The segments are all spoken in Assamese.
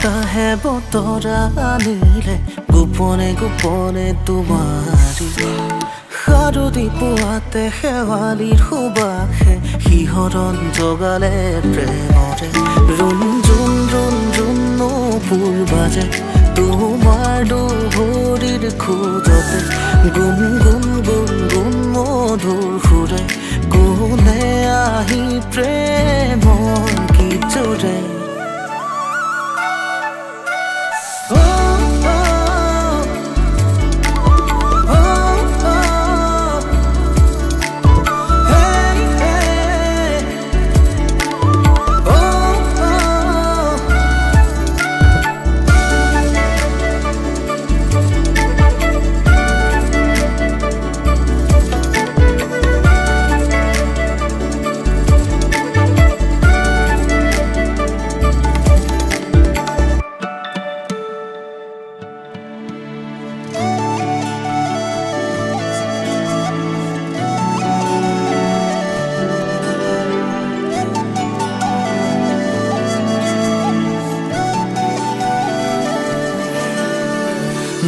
বতাহে বতৰা আনিলে গোপনে গোপনে তোমাৰি সাৰদি পুৱাতে শেৱালিৰ সুবাসে শিহৰণ জগালে প্ৰেমৰে ৰুণ ৰুণ ৰুণ ৰুণ নপুৰ বাজে তোমাৰ দুহৰিৰ খোজতে গুণ গুণ গুণ গুণ মধুৰ সুৰে কোনে আহি প্ৰেমৰ গীত জোৰে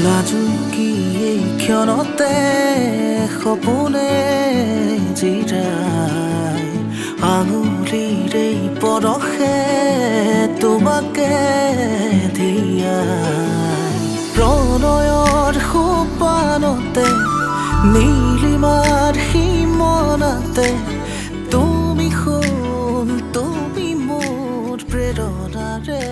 লাজুকী এই ক্ষণতে সপোনে জিৰাই আঙুলিৰে পৰশে তোমাকে দিয়াই প্ৰণয়ৰ সোপানতে নীলিমাৰ সীমনাতে তুমি সোণ তুমি মোৰ প্ৰেৰণাৰে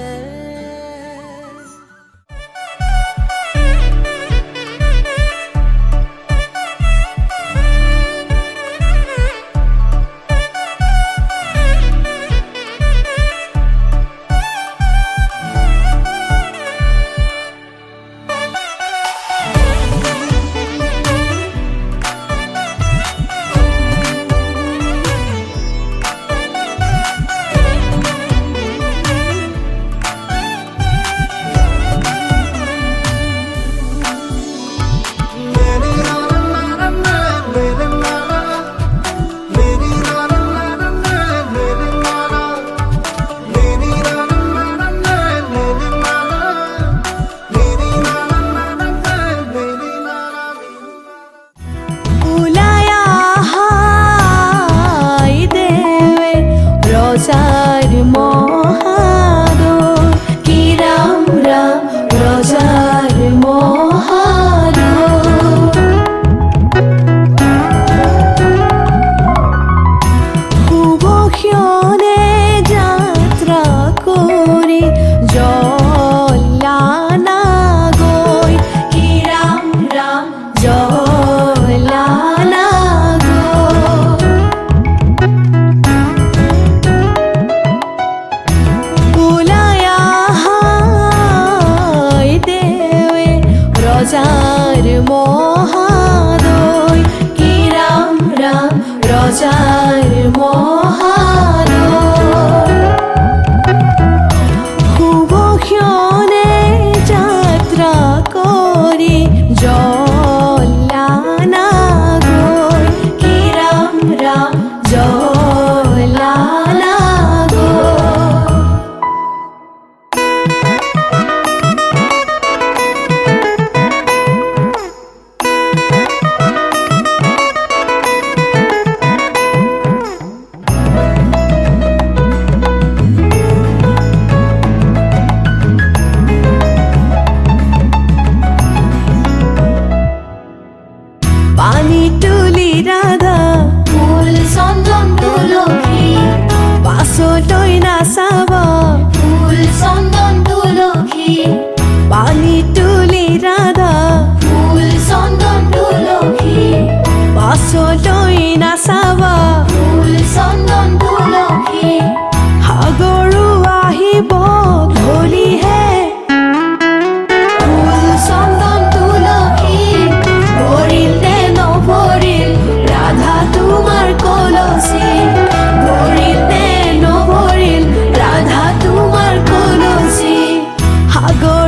রোজার মহাদর কি রাম রাম রোজার মহাদর শুভক্ষণে যাত্রা করে জলানা গৈ কি রাম রাম জলানা রোজার মহাদয় কি রাম রাম রোজার মহাদয় শুভক্ষণে যাত্রা করে জলানা গৈ কি রাম রাম জলানা পানি তুলি রাধা ফুল চন্দন তুলসী পাছলৈ নাচাবা ফুল চন্দন তুলসী পানি তুলি ৰাধা ফুল চন্দন তুলসী পাছলৈ নাচাবা ফুল চন্দন তুলসী সাগৰো আহিব ধলিহে ফুল চন্দন তুলসী ভৰিল নভৰিল ৰাধা তোমাৰ কলচী ভৰিল নভৰিল ৰাধা তোমাৰ কলচী সাগৰ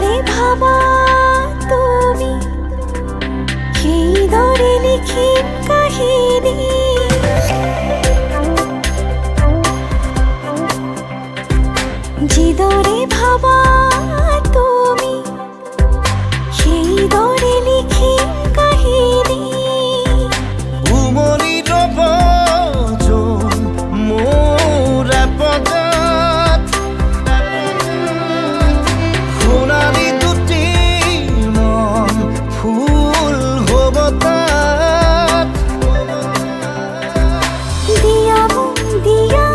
যিদৰে ভাবা তুমি সেইদৰে লিখিম কাহিনী যিদৰে ভাবা তুমি সেইদৰে লিখিম কাহিনী উমনি ৰব যোন মোৰ পদাত সোণালী দুটি মন ফুল হ'ব তাত দিয়া মোক দিয়া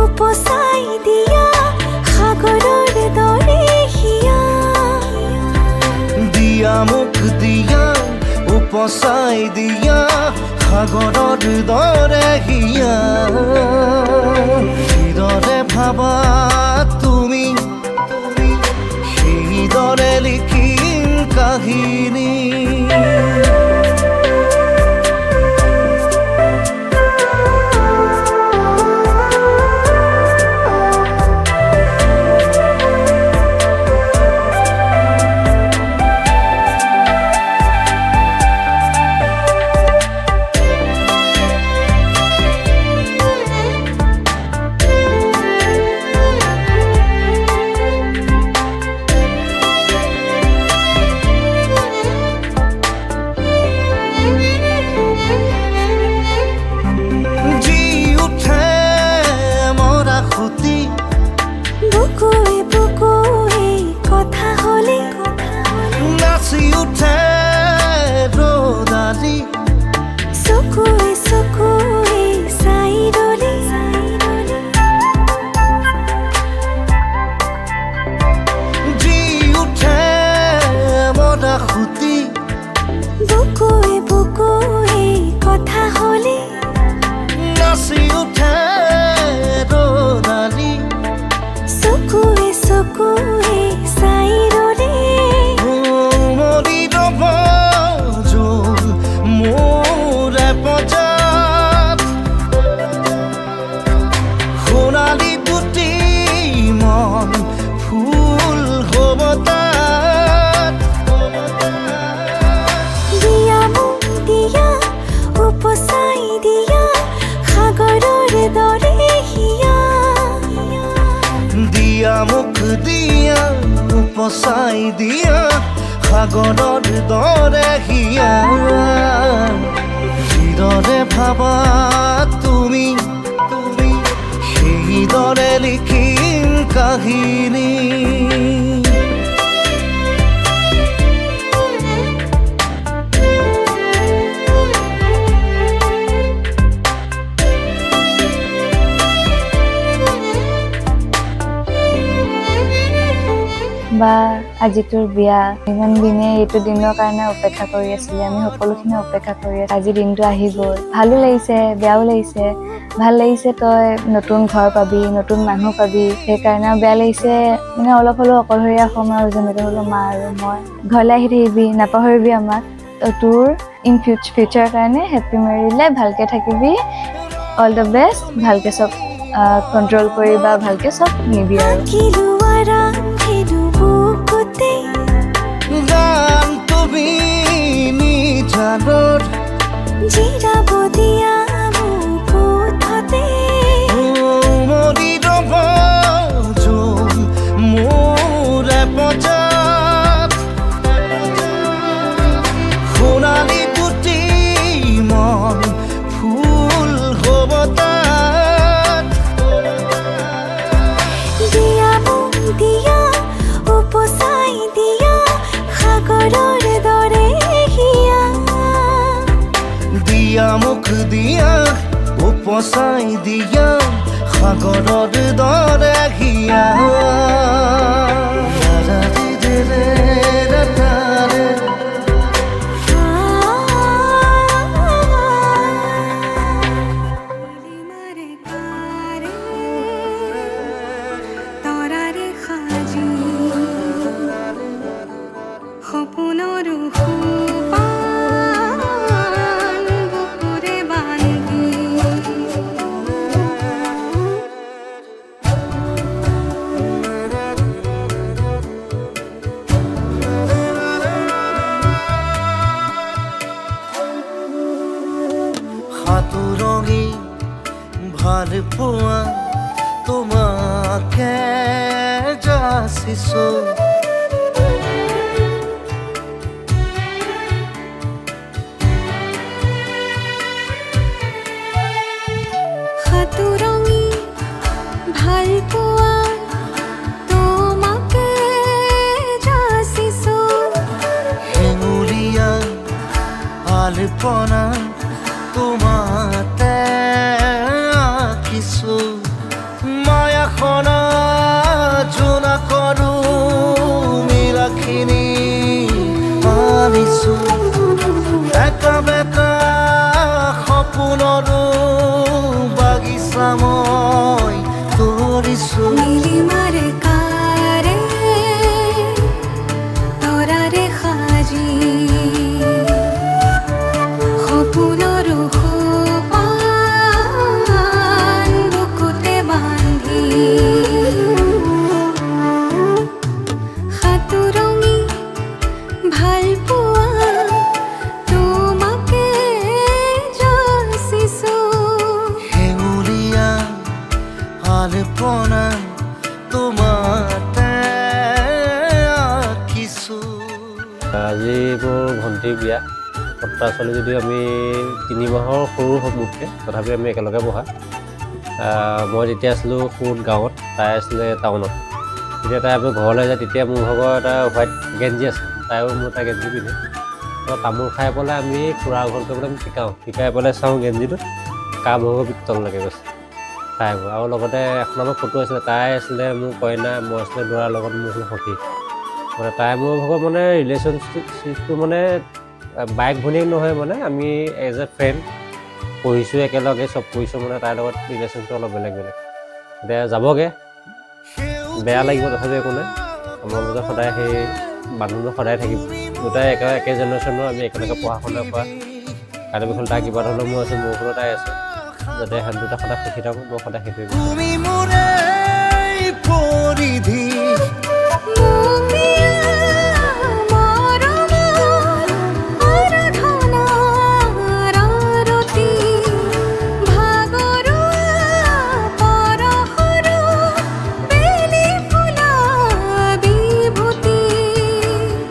উপচাই দিয়া সাগৰৰ দৰে হিয়া দিয়া মোক দিয়া উপচাই দিয়া সাগৰৰ দৰে হিয়া যিদৰে ভাবা তুমি সেইদৰে লিখিম কাহিনী বুকুৱে বুকুৱে কথা হ'লে নাচি উঠে ৰ'দালি চকুৱে চকুৱে চাই ৰ'লে জি উঠে মৰা খুটি বুকুৱে বুকুৱে কথা হ'লে নাচি উঠে ৰ'দালি চকুৱে চকুৱে চাই ৰ'লে মৰি ৰব যোন মোৰ পজাত সোণালী দুটি মন ফুল হ'ব তাত দিয়া মোক দিয়া উপচাই দিয়া সাগৰৰ দৰে হিয়া দিয়া মোক দিয়া উপচাই দিয়া সাগৰৰ দৰে হিয়া যিদৰে ভাবা তুমি সেইদৰে লিখিম কাহিনী বা আজি তোৰ বিয়া ইমান দিনে এইটো দিনৰ কাৰণে অপেক্ষা কৰি আছিলে আমি সকলোখিনি অপেক্ষা কৰি আছো আজি দিনটো আহি গ'ল ভালো লাগিছে বেয়াও লাগিছে ভাল লাগিছে তই নতুন ঘৰ পাবি নতুন মানুহ পাবি সেইকাৰণে বেয়া লাগিছে মানে অলপ হ'লেও অকলশৰীয়া সময় আৰু যেনেকৈ হ'লেও মা আৰু মই ঘৰলৈ আহি থাকিবি নাপাহৰিবি আমাক তোৰ ইন ফিউচাৰ কাৰণে হেপী মেৰিড লাইফ ভালকৈ থাকিবি অল দ্য বেষ্ট ভালকৈ চব কণ্ট্ৰল কৰি বা ভালকৈ চব নিবি আৰু গান তুমি নিজানত জিৰাব দিয়া মোক ওঠতে মৰি ৰব যোন মোৰ পজাত সোণালী দুটি মন ফুল হ'ব তাত দিয়া মোক দিয়া উপচাই দিয়া সাগৰৰ দৰে হিয়া দিয়া মোক দিয়া উপচাই দিয়া সাগৰৰ দৰে হিয়া সপোনৰ পোৱা তোমাকে যাচিছো সাতুৰঙি ভাল পোৱা তোমাকে যাচিছো হেঙুলীয়া আলপনা তোমাতে আঁকিছো মায়াখনা জোনা কৰো মিলাখিনি আনিছো একা বেকা সপোনৰো বাগিচা মই তৰিছো নীলিমাৰে কাৰে তৰাৰে সাজি সপোনৰ সোপান বুকুতে বান্ধি সাতুৰঙি ভাল পোৱা তোমাকে যাচিছো হেঙুলীয়া আলপনা তোমাতে আঁকিছো আজি মোৰ ভণ্টিৰ বিয়া সত্ৰা ছোৱালী যদিও আমি 3 মাহৰ সৰু হ'ব মোতকৈ তথাপি আমি একেলগে পঢ়া মই যেতিয়া আছিলোঁ সুত গাঁৱত তাই আছিলে টাউনত যেতিয়া তাই আমি ঘৰলৈ যায় তেতিয়া মোৰ ভাগৰ এটা হোৱাইট গেঞ্জি আছে তাইও মোৰ এটা গেঞ্জি পিন্ধে তো তামোল খাই পেলাই আমি খুৰা ঘৰত গৈ পেলাই আমি শিকাই পেলাই চাওঁ গেঞ্জিটো কা ভাগৰ তললৈকে গৈছে তাই আৰু লগতে এখন আমাৰ ফটো আছিলে তাই আছিলে মোৰ কইনা মই আছিলে ল'ৰাৰ লগত মোৰ আছিলে সখী মানে তাই মোৰ ভাগৰ মানে ৰিলেশ্যনশ্বিপটো মানে বাইক ভনীয়েক নহয় মানে আমি এজ এ ফ্ৰেণ্ড পঢ়িছোঁ একেলগে চব কৰিছোঁ মানে তাইৰ লগত ৰিলেশ্যনটো অলপ বেলেগ এতিয়া যাবগৈ বেয়া লাগিব তথাপি একো নাই আমাৰ মাজত সদায় সেই বান্ধোনটো সদায় থাকিব দুটাই একে জেনেৰেশ্যনৰ আমি একেলগে পঢ়া শুনা কৰা কাইলৈ বিষয়ে তাই কিবা ধৰণৰ মোৰ আছে মোৰ ওপৰত তাই আছে যাতে সিহঁত দুটা সদায় সুখী থাকোঁ মই সদায় সেইটোৱে তুমি মোৰে পৰিধি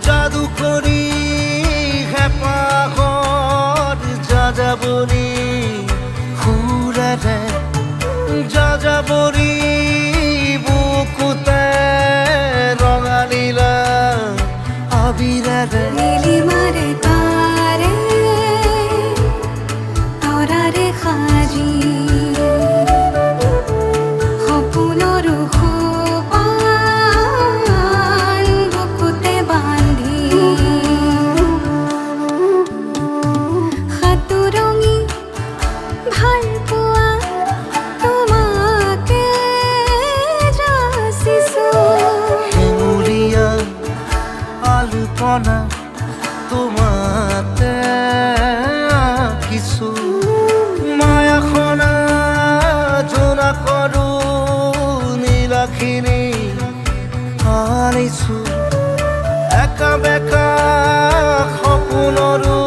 যাদু কৰি হেঁপাহত যাযাবৰী সুৰেৰে যাযাবৰী বুকুতে ৰঙালীলা আবিৰেৰে নীলিমাৰে কাৰে তৰাৰে সাজি সপোনৰ সোপান বুকুতে বান্ধি সাতুৰঙি ভাল পোৱা তোমাকে যাচিছো হেঙুলীয়া আলপনা তোমাতে আঁকিছো মায়াখনা জোনা কৰো নীলাখিনি আনিছো একা বেকা সপোনৰো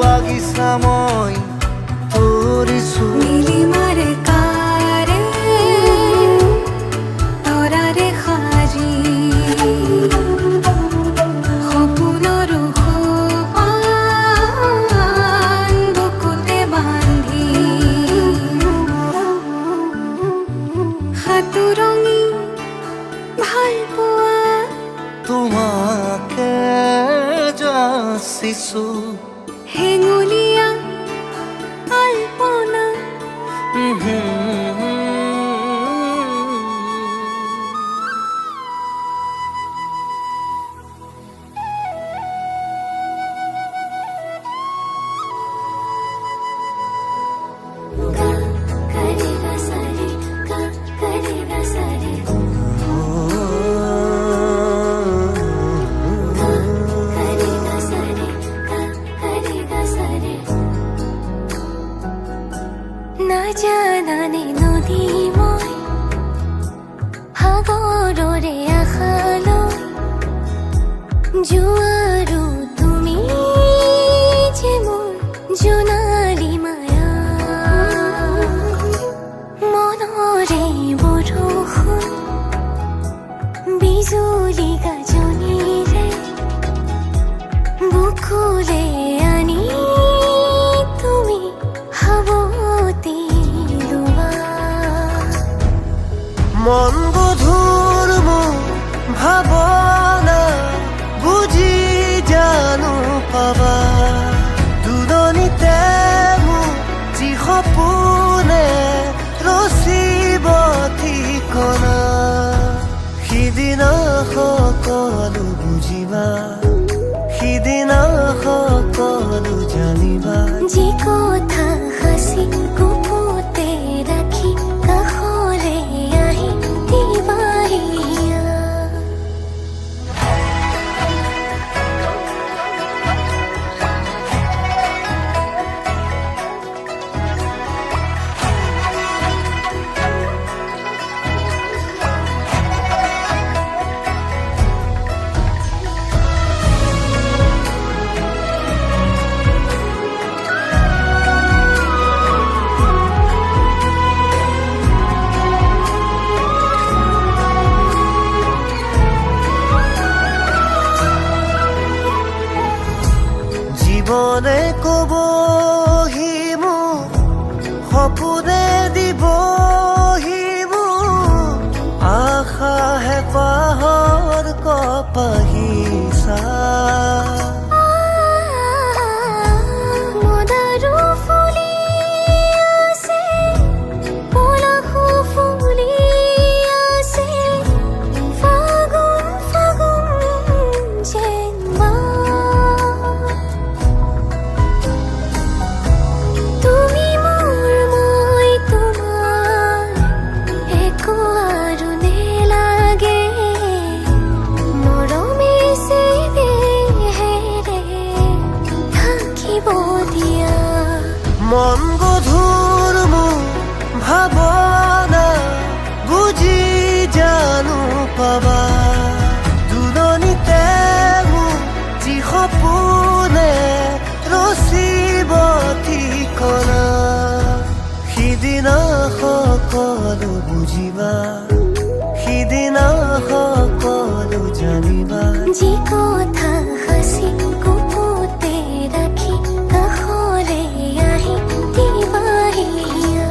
বাগিচা মই তৰিছো নীলিমাৰে কাৰে তৰাৰে সাজি সপোনৰ সোপান বুকুতে বান্ধি সাতুৰঙি ভাল পোৱা তোমাকে যাচিছো হেঙুলীয়া আলপনা নাজানানে নদী মই সাগৰৰে আশালৈ জোৱাৰো তুমি যে মোৰ জোনালী মায়া বুজিবা সিদিনা সকলো জানিবা যি কথা হাসি গুপুতে রাখি কাষলে আহি দিবাহিয়া জীৱনে কবহি মোক সপোনে দিবহি মোক আশাহে পাহৰ কপাহিছা মদাৰু ফুলি আছে পলাশো ফুলি আছে ফাগুন ফাগুন যেনবা তুমি মোৰ মই তোমাৰ একো আৰু নেলাগে মৰমে চেনেহেৰে থাকিব দিয়া মন গধুৰ মোৰ ভাৱনা বুজি জানো পাবা দুলনিতে মোক যি সপোনে ৰচিব ঠিকনা সিদিনা সকলো বুজিবা সিদিনা সকলো জানিবা যি কথা হাসি গুপুতে ৰাখি কাষলে আহি দিবাহিয়া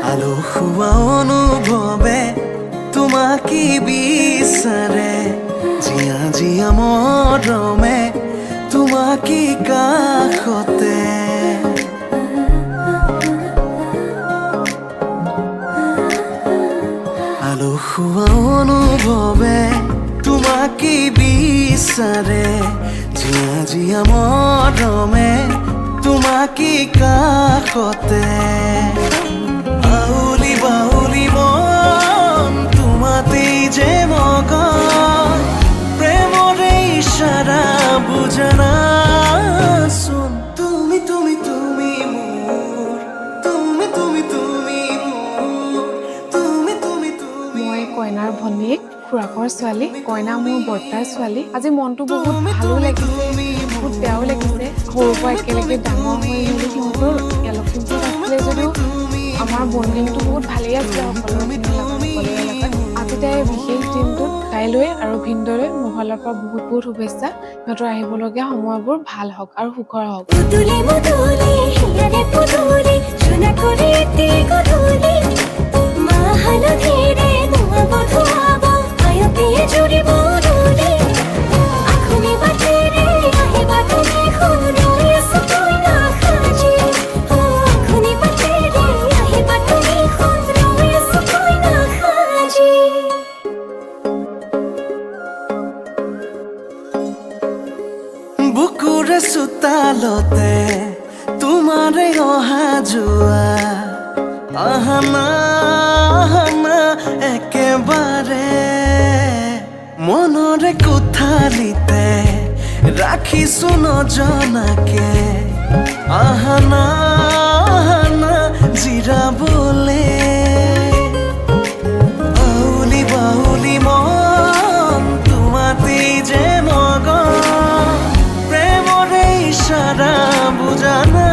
আলসুৱা অনুভৱে তোমাকে বিচাৰে জিয়া জিয়া মৰমে তোমাকে কাষতে আলসুৱা অনুভৱে তোমাকে বিচাৰে জিয়া জিয়া মৰমে তোমাকে কাষতে আউলি বাউলি মন তোমাতেই যে মগন প্ৰেমৰে ইশাৰা বুজানাচোন তুমি তুমি তুমি মোৰ তুমি তুমি তুমি মোৰ তুমি তুমি তুমি মই কইনাৰ ভনীয়েক খুৰাকৰ ছোৱালী কইনা মোৰ বৰ্তাৰ ছোৱালী আজি মনটো বহুত ভালো লাগিছে বহুত বেয়াও লাগিছে সৰুৰ পৰা একেলগে ডাঙৰ হৈ মেলি সিহঁতৰ লখিমপুৰত আছিলে যদিও আমাৰ বণ্ডিংটো বহুত ভালেই আছিলে সকলোৰে লগত আজি তাইৰ বিশেষ দিনটোত তাইলৈ আৰু ভিনদলৈ মোৰ ফালৰ পৰা বহুত বহুত শুভেচ্ছা সিহঁতৰ আহিবলগীয়া সময়বোৰ ভাল হওক আৰু সুখৰ হওক মুদুলি মুদুলি হিয়াৰে পুদুলি সোণা কৰি এটি গধূলি মাহালধিৰে নোৱাব ধুৱাব আয়তিয়ে জুৰিব দুলি আখুনি বাটেৰে আহিবা তুমি সোণ ৰৈ আছো কইনা সাজি আখুনি বাটেৰে আহিবা তুমি সোণ ৰৈ আছো কইনা সাজি বুকুৰে চোতালতে তোমাৰে অহা যোৱা আহানা আহানা একেবাৰে মনৰে কোঠালিতে ৰাখিছো নজনাকে আহানা আহানা জিৰাবলে আউলি বাউলি মন তোমাতেই যে মগন প্ৰেমৰে ইশাৰা বুজানা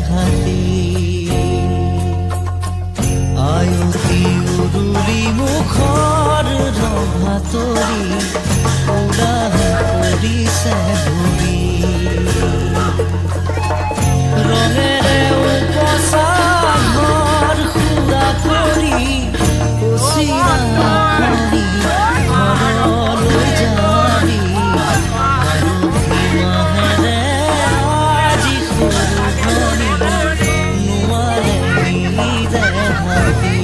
হাতী আয়তি উৰুলি মুখৰ ৰভাতৰি উৰা পৰিছে ভৰি ৰঙেৰে উপচা ঘৰ সুৰা কৰি পচিৰা কৰি ঘৰলৈ যাবি আৰু মাহেৰে আজি সৰু ধনী নোৱাৰে নিজে হাবি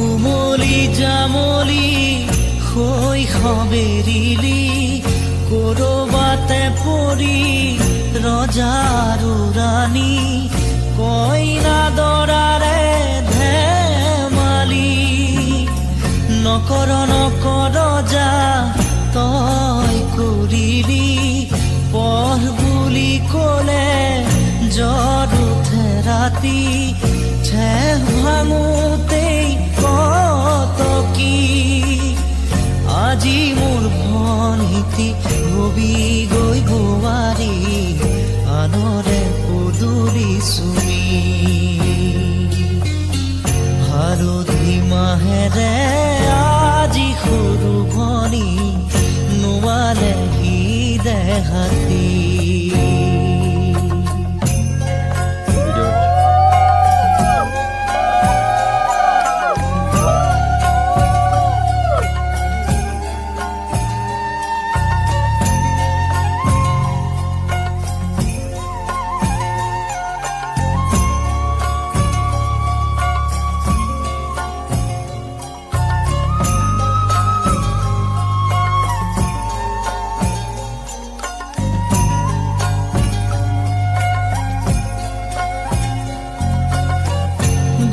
উমলি জামলি শৈশৱেৰিলি কৰবাতে পৰি ৰজাৰ ৰাণী কইনা দৰাৰে ধেমালি নকৰ নকৰ যা তই কৰিলি পঢ় বুলি ক'লে জ্বৰ উঠে ৰাতি ঠেহ ভাঙোতেই কত কি আজি মোৰ ভনীতি হবি গৈ বোৱাৰী আনৰে পদূলি চুমি হালধি মাহেৰে আজি সৰু ভনী নোৱালে সি দেহাতী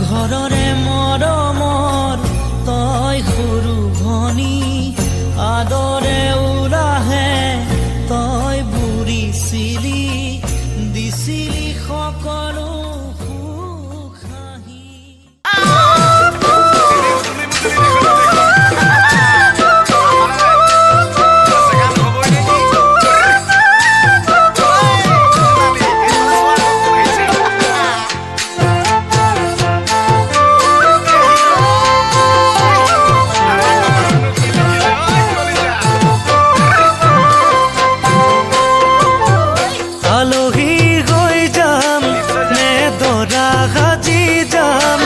ঘৰৰে মৰমৰ তই সৰু ভনী আদৰে উৰাহে তই বুঢ়িছিলি দিছিলি সকলো সুখ হাঁহি আলহী হৈ যাম নে দৰা সাজি যাম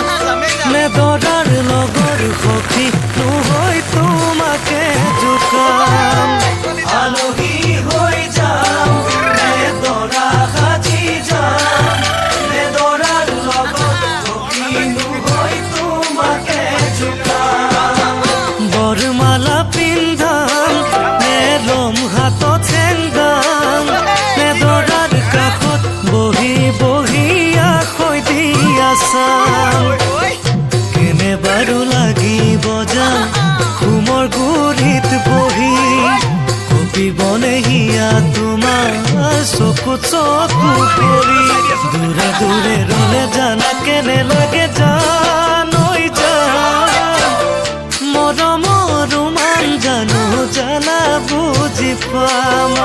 নে দৰাৰ লগৰ সখী নহৈ তোমাকে জোকাম আলহী হৈ যাম নে দৰা সাজি যাম নে দৰাৰ লগৰ সখী নহৈ তোমাকে জোকাম বৰমালা পিন্ধাম নে লম হাতত চেংগাম নে দৰাৰ কাষত বহি বহি আখৈ দি আছাম কেনে বাৰু লাগিব যাম ঘুমৰ গুৰিত বহি কপিবনে হিয়া তোমাৰ চকুত চকু পৰি দূৰে দূৰে ৰলে জানা কেনে লাগে জানৈ জান মৰমৰ মান জানো জানা বুজি পাম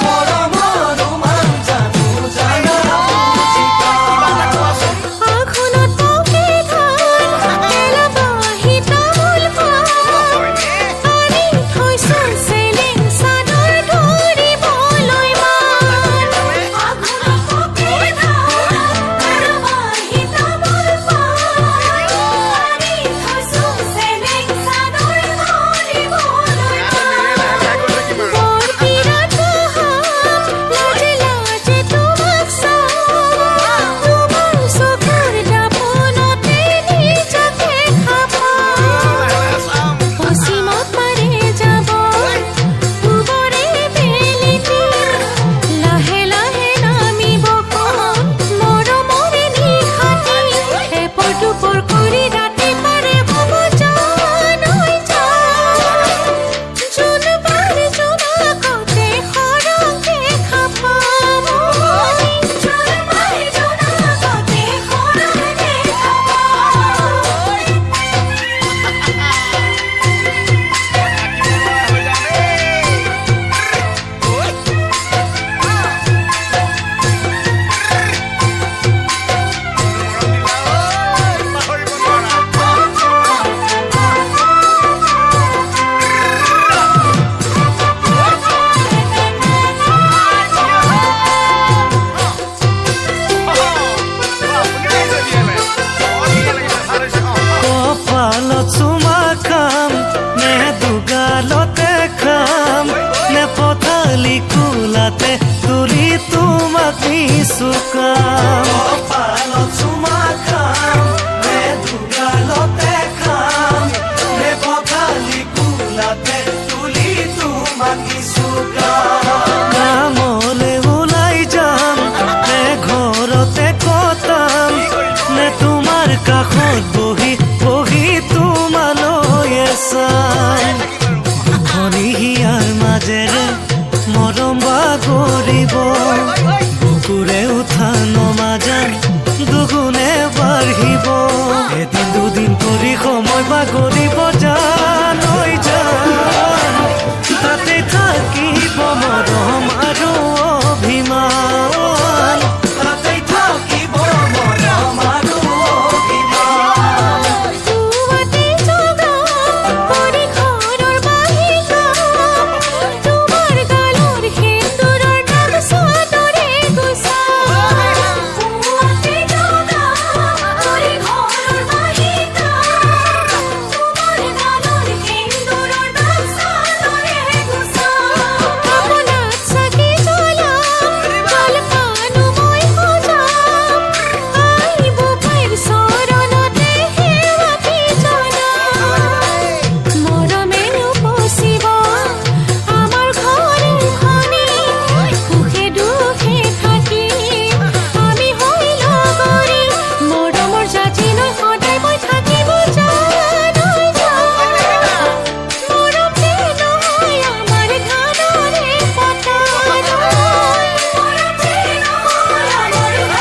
মৰমৰ মান জানো জানা বুজি পাম আখনত পকে ধান তেলবাহি তামোল পাণ আনি থৈছো চেলেং চাদৰ ধৰিবলৈ মান আখনত পকে ধান তেলবাহি তামোল পাণ আনি থৈছো চেলেং চাদৰ ধৰিবলৈ মান বৰ বিৰাট কিছু কাম কপালত চুমা খাম নে দুগালতে খাম নে পথালি কুলাতে তুলি তোমাক কিছু কামলে ওলাই যাম নে ঘৰতে কটাম নে তোমাৰ কাষত বহি বহি তোমালৈ চাম ধনী হিয়াৰ মাজেৰে মৰম বাগৰিব বুকুৰে উঠা নমাজান দুগুণে বাঢ়িব এদিন দুদিন কৰি সময় বাগৰিব জানৈ জান তাতে থাকিব মৰম আৰু অভিমান তাতে থাকিব মৰম আৰু অভিমান তোমাতে জগা কৰি ঘৰৰ বাহিৰা তোমাৰ গালৰ সেন্দুৰৰ নাম চাদৰে গুছা তোমাতে জগা কৰি ঘৰৰ বাহিৰা তোমাৰ গালৰ সেন্দুৰৰ নাম চাদৰে গুছা আপোনাত চাকি জ্বলাম জলপানো মই সজাম আহিব পাইৰ চৰণতে সেৱাটি জনাম মৰমে উপচিব আমাৰ ঘৰখনি সুখে দুখে থাকি আমি হৈ লগৰী মৰমৰ জাতি লৈ সদায় মই থাকিব জানৈ জান মৰম যে নহয় আমাৰ ধানৰে পথাৰ মৰম যে নহয় আমাৰ ধানৰে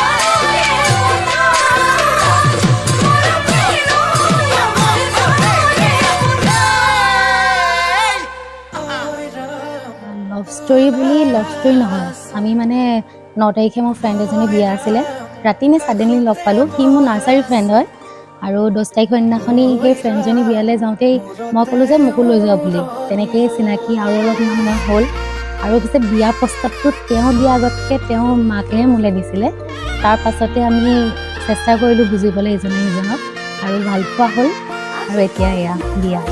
লভ ষ্টৰী বুলি লভ ষ্টৰী নহয় আমি মানে 9 তাৰিখে মোৰ ফ্ৰেণ্ড এজনী বিয়া আছিলে ৰাতি নে ছাডেনলি লগ পালোঁ সি মোৰ নাৰ্চাৰী ফ্ৰেণ্ড হয় আৰু 10 তাৰিখৰ দিনাখনি সেই ফ্ৰেণ্ডজনী বিয়ালৈ যাওঁতেই মই ক'লোঁ যে মোকো লৈ যোৱা বুলি তেনেকৈয়ে চিনাকি আৰু অলপ সময় হ'ল আৰু পিছে বিয়া প্ৰস্তাৱটো তেওঁ দিয়া আগতকৈ তেওঁৰ মাকেহে মোলৈ দিছিলে তাৰ পাছতে আমি চেষ্টা কৰিলোঁ বুজিবলৈ ইজনে সিজনক আৰু ভাল পোৱা হ'ল আৰু এতিয়া এয়া বিয়া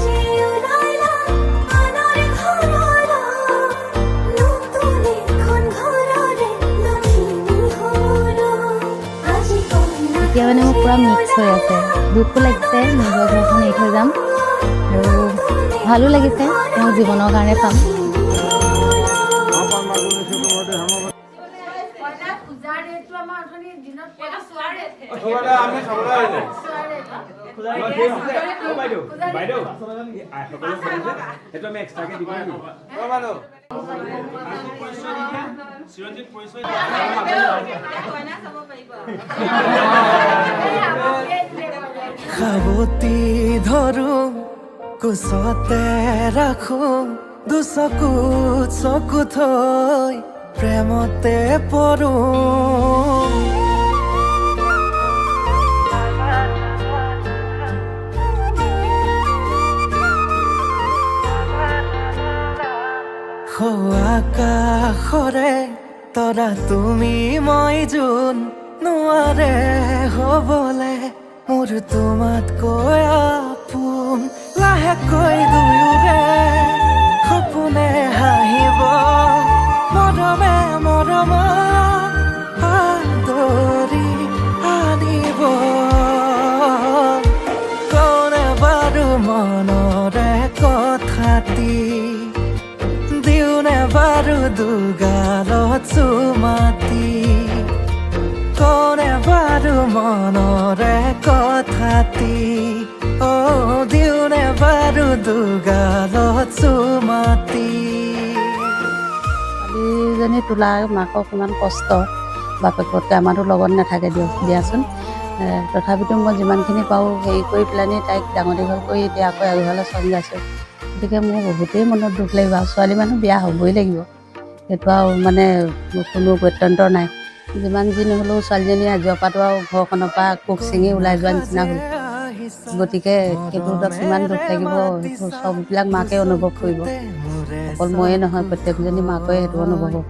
এতিয়া মানে মোৰ পূৰা মিক্স হৈ আছে দুখো লাগিছে নিজৰ ঘৰখন এৰি থৈ যাম আৰু ভালো লাগিছে তেওঁ জীৱনৰ কাৰণে পাম খাবতি ধৰো কোচতে ৰাখো দুচকুত চকু থৈ প্ৰেমতে পৰো আকাশৰে তৰা তুমি মই যোন নোৱাৰে হ'বলে মোৰ তোমাতকৈ আপোন লাহেকৈ দুয়োৰে সপোনে হাঁহিব মৰমে মৰম আদৰি আনিব কোনে বাৰু মনৰে কথাটি দিওনে বাৰু দুগালত চুমাতি কোনে বাৰু মনৰে কথাটি দিওনে বাৰু দুগালত চুমাতি ছোৱালীজনী তোলা মাকক ইমান কষ্ট বাপেকতকৈ আমাৰতো লগত নাথাকে দিয়াচোন তথাপিতো মই যিমানখিনি পাৰোঁ হেৰি কৰি পেলানি তাইক ডাঙৰ দীঘল কৰি এতিয়া আকৌ এঘৰলৈ চঞ্জাইছোঁ গতিকে মোৰ বহুতেই মনত দুখ লাগিব আৰু ছোৱালী মানুহ বিয়া হ'বই লাগিব সেইটো আৰু মানে কোনো গত্যন্তৰ নাই যিমান যি নহ'লেও ছোৱালীজনী আজিৰ পৰাতো আৰু ঘৰখনৰ পৰা কোখ ছিঙি ওলাই যোৱা নিচিনা হ'ল গতিকে সেইটোত কিমান দুখ লাগিব সেইটো চববিলাক মাকে অনুভৱ কৰিব অকল ময়ে নহয় প্ৰত্যেকজনী মাকে সেইটো অনুভৱ হ'ব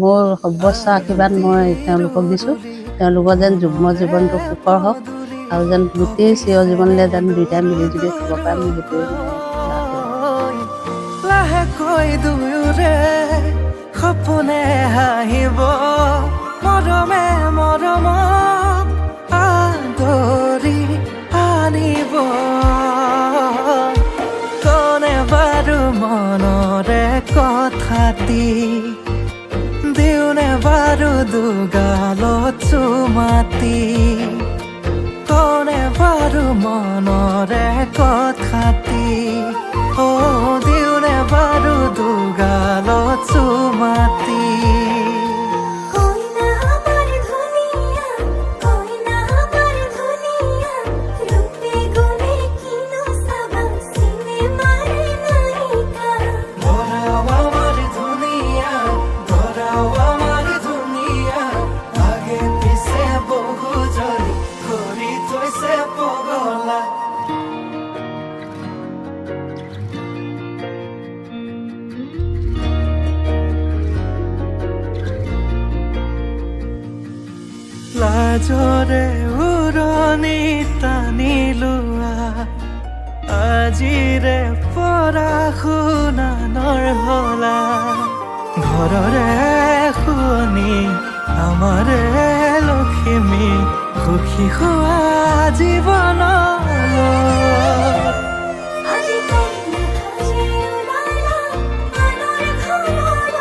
মোৰ সৰ্বোচ্চ আশীৰ্বাদ মই তেওঁলোকক দিছোঁ তেওঁলোকৰ যেন যুগ্ম জীৱনটো সুখৰ হওক আৰু যেন গোটেই চিৰ জীৱনলৈ যেন দুয়োটাই মিলি জুলি খাব পাৰে মোৰ সেইটোৱে লাহেকৈ দুয়োৰে সপোনে হাঁহিব মৰমে মৰমক আদৰি আনিব কোনে বাৰু মনৰে কথাটি দিওনে বাৰু দুগালত চুমাতি কোনে বাৰু মনৰে কথাটি দিওনে বাৰু দুগালত চুমাতি কইনা আমার ধুনিয়া কইনা আমার ধুনিয়া রূপে গুণে কিনো সাবা সিনেমার নায়িকা ধরাও আমার দুনিয়া ধরাও আমার দুনিয়া আগে পিছে বহু জনি কৰি থৈছে পগলা লাজৰে উৰণি টানি লোৱা আজিৰে পৰা শুনানৰ হলা ঘৰৰে শুৱনি আমাৰে লখিমী সুখী হোৱা জীৱনলৈ আজি কইনা সাজে ওলালা আনৰ ঘৰলৈ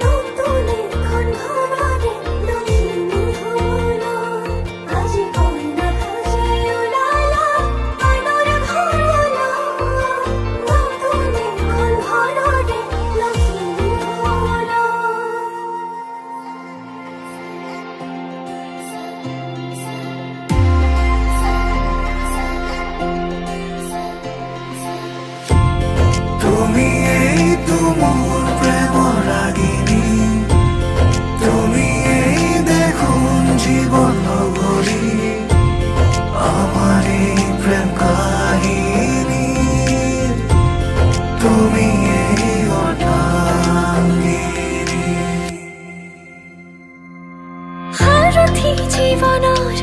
নতুন এখন ঘৰৰে লখিমী হ'ল আজি কইনা সাজে ওলালা আনৰ ঘৰলৈ নতুন এখন ঘৰৰে লখিমী হ'ল তুমি এইটো মোৰ প্ৰেমৰ ৰাগিনী তুমি এই দেখোন জীৱন নগৰী আমাৰ এই প্ৰেম কাহিনী তুমি এই অৰ্ধাংগিনী সাৰথি জীৱনৰ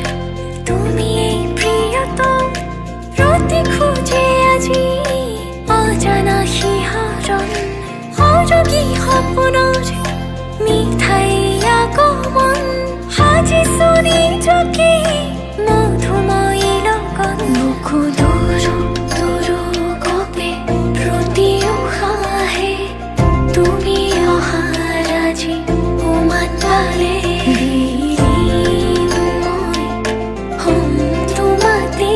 তুমি এই প্ৰিয়তম ৰাতি খোজে আজি অজানা শিহৰণ সৰগী সপোনৰ মিঠাই আগমন সাজিছো নিজকে মধুময়ী লগত মোকো দূৰ দূৰ গপে প্ৰতি উশাহে তুমি অহাৰ আজি উমান পালে হম তোমাতে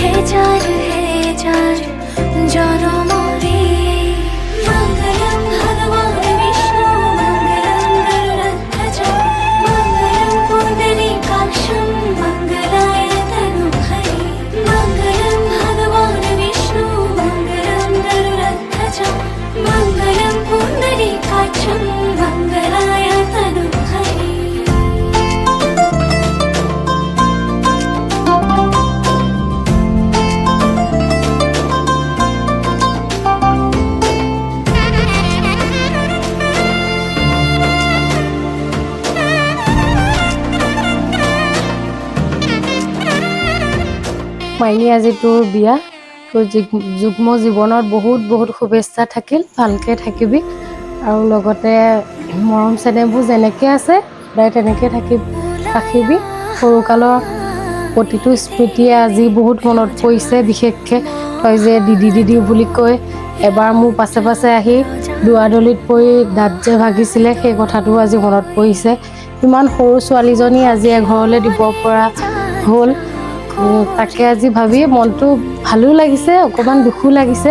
হেজাৰ হেজাৰ জনমৰে মঙ্গলম ভগবান বিষ্ণু মঙ্গলম গৰুড়ধ্বজ মঙ্গলম পুণ্ডৰীকাক্ষম মঙ্গলায় তনুহৰি মঙ্গলম ভগবান বিষ্ণু মঙ্গলম গৰুড়ধ্বজ মঙ্গলম পুণ্ডৰীকাক্ষম মঙ্গলায় তনুহৰি মাইনী আজি তোৰ বিয়া তোৰ যুগ্ম জীৱনত বহুত বহুত শুভেচ্ছা থাকিল ভালকৈ থাকিবি আৰু লগতে মৰম চেনেহবোৰ যেনেকৈ আছে সদায় তেনেকৈ ৰাখিবি সৰুকালৰ প্ৰতিটো স্মৃতিয়ে আজি বহুত মনত পৰিছে বিশেষকৈ তই যে দিদি দিদি বুলি কৈ এবাৰ মোৰ পাছে পাছে আহি দুৱাৰদলিত পৰি দাঁত যে ভাগিছিলে সেই কথাটো আজি মনত পৰিছে ইমান সৰু ছোৱালীজনী আজি এঘৰলৈ দিব পৰা হ'ল তাকে আজি ভাবি মনটো ভালো লাগিছে অকণমান দুখো লাগিছে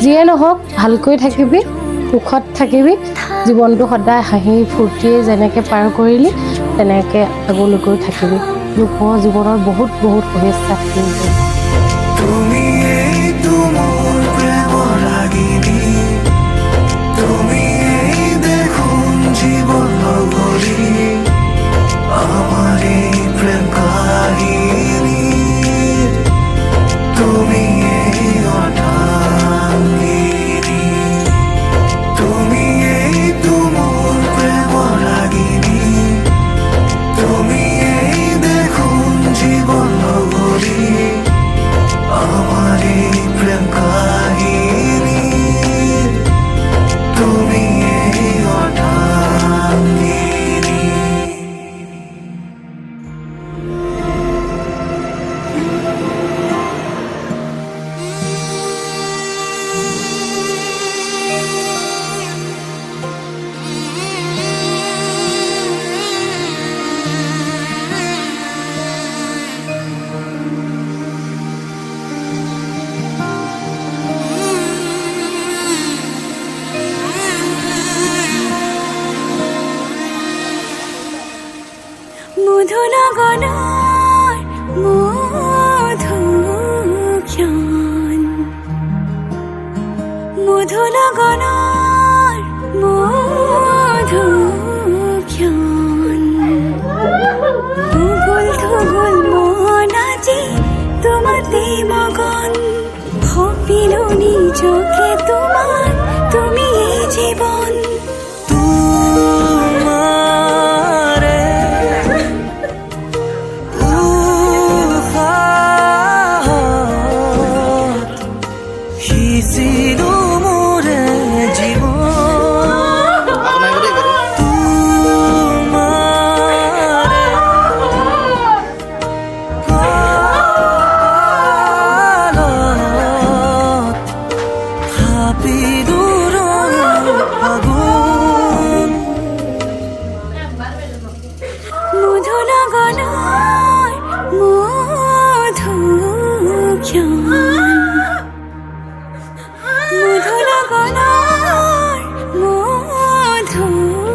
যিয়ে নহওক ভালকৈ থাকিবি সুখত থাকিবি জীৱনটো সদায় হাঁহি ফূৰ্তিয়ে যেনেকৈ পাৰ কৰিলি তেনেকৈ আগলৈকৈ থাকিবি যুগ্ম জীৱনৰ বহুত বহুত শুভেচ্ছা থাকিল তুমি এইটো মোৰ প্ৰেমৰ ৰাগিনী তুমি এই দেখোন জীৱন নগৰী আমাৰ এই প্ৰেম কাহিনী তুমি এই অৰ্ধাংগিনী তুমি এইটো মোৰ প্ৰেমৰ ৰাগিনী তুমি এই দেখোন জীৱন নগৰী মধু লগনৰ মধুক্ষণ উগুল থুগুল মন আজি তোমাতে মগন ভাবিলো নিজকে তোমাৰ তুমি জীৱন তোমাৰে উশাহত সিঁচিলো মোৰে জীৱন তোমাৰে পালত ভাবিলো ফাগুন মধু লগনৰ মধুক্ষণ মধু লগনৰ মধুক্ষণ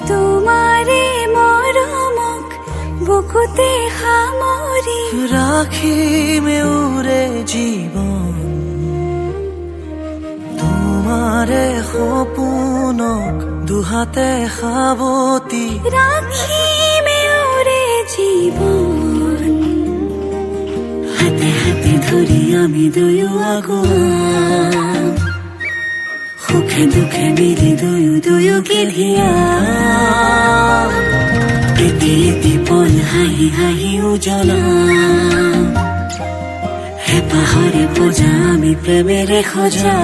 তোমাৰে মৰমক বুকুতে সামৰি ৰাখিমে উৰে জীবন তোমাৰে সপোনক দুহাতে সাবতি ৰাখিমে ওৰে জীৱন হাতে হাতে ধৰি আমি দুয়ো আগুৱা সুখে দুখে মিলি দুয়োকে ধিয়া এটি এটি পল হাঁহি হাঁহি উজ্বলা হেঁপাহৰে পূজা আমি প্ৰেমেৰে সজা